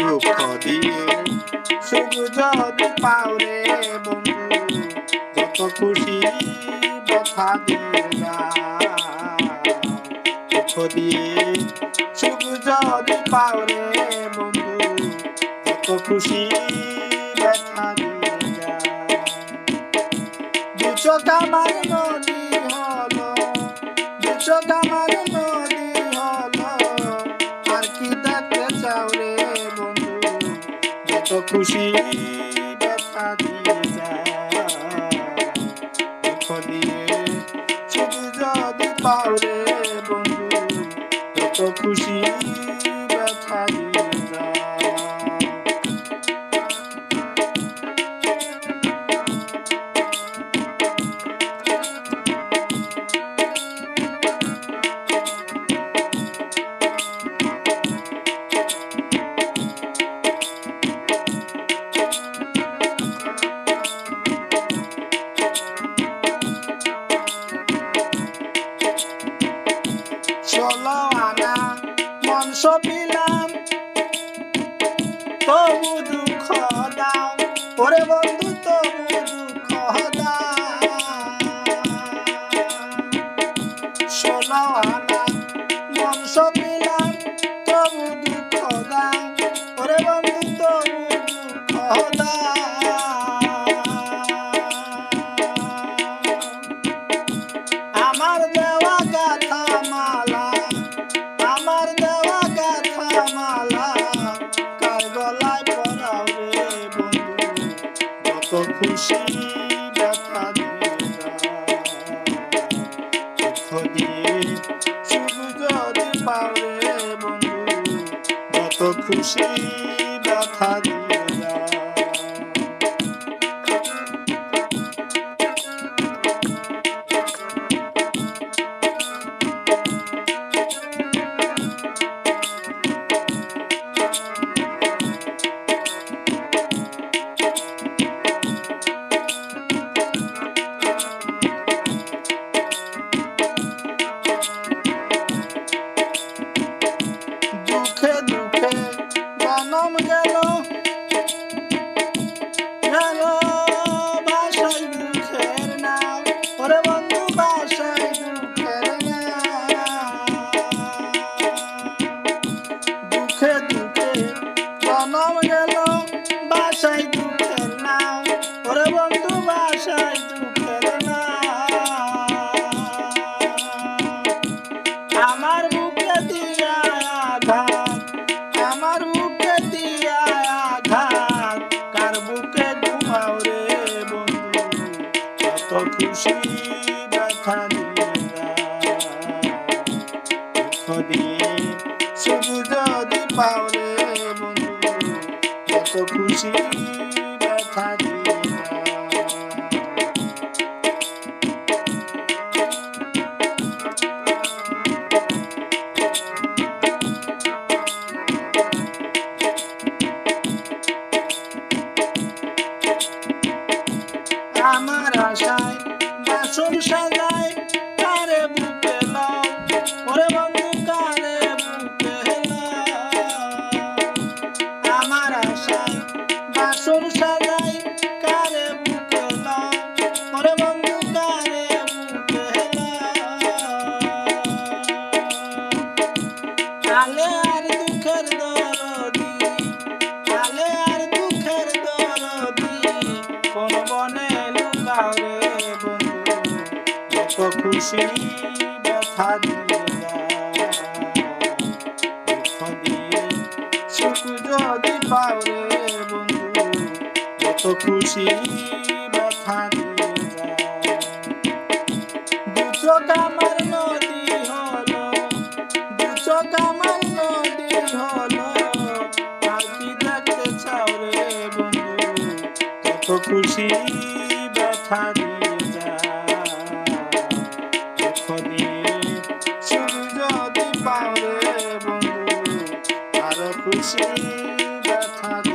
দুঃখ দিয়ে সুখ যদি পাও রে বন্ধু, যত খুশি ব্যথা দিয়ে যাও। দুঃখ দিয়ে সুখ যদি পাও রে বন্ধু, যত খুশি ব্যথা দিয়ে যাও। দু চোখ আমার নদী হলো, দু চোখ আমার নদী হলো, আর কি দেখতে চাও রে বন্ধু, যত খুশি ব্যথা দিয়ে যাও। দুঃখ দিয়ে সুখ যদি পাও রে বন্ধু, যত খুশি ব্যথা দিয়ে যাও। ষোলো আনা মন সপিলাম, তবু দুঃখ দাও ওরে বন্ধু, তবু দুঃখ দাও। ষোলো আনা মন সপিলাম, তবু দুঃখ দাও ওরে বন্ধু, তবু দুঃখ দাও। আমার দেওয়া গাথা মালা, আমার দেওয়া গাথা মালা, কার গলায় পরাও রে বন্ধু, যত খুশি ব্যথা দিয়ে যাও। দুঃখ দিয়ে সুখ যদি পাও রে বন্ধু, যত খুশি ব্যথা দিয়ে যাও। দুঃখে দুঃখে জনম গেল, গেল বাসায় দুঃখের নাম ওরে বন্ধু, বাসায় দুঃখের নাম। দুঃখে দুঃখে জনম গেল, বাসায় দুঃখের নাম ওরে বন্ধু, বাসায় দুঃখের নাম। আমার বুকে দিয়া আঘাত, আমার বুকে দিয়া আঘাত, কার বুকে ঘুমাও রে বন্ধু, কত খুশি ব্যথা দিয়ে যাও। দুঃখ দিয়ে সুখ যদি পাও রে বন্ধু, কত খুশি ব্যথা দিয়ে যাও। আমার আশায় বাসন সাজায়, কারে বুকে লাও ওরে বন্ধু, কারে বুকে লাও। আমার আশায় বাসন সাজায়, কারে বুকে লাও ওরে বন্ধু, কারে বুকে লাও। কালে আর দুঃখের দরদি, কালে আর দুঃখের দরদি, কোন বনে লুকাও রে বন্ধু, যত খুশি ব্যথা দিয়ে যাও। দুঃখ দিয়ে সুখ যদি পাও রে বন্ধু, যত খুশি ব্যথা দিয়ে যাও। দু চোখ আমার নদী হলো, দু চোখ আমার নদী হলো, আর কি দেখতে চাও রে বন্ধু, যত খুশি ব্যথা দিয়ে যাও। দুঃখ দিয়ে সুখ যদি পাও রে বন্ধু, আরো খুশি ব্যথা দিয়ে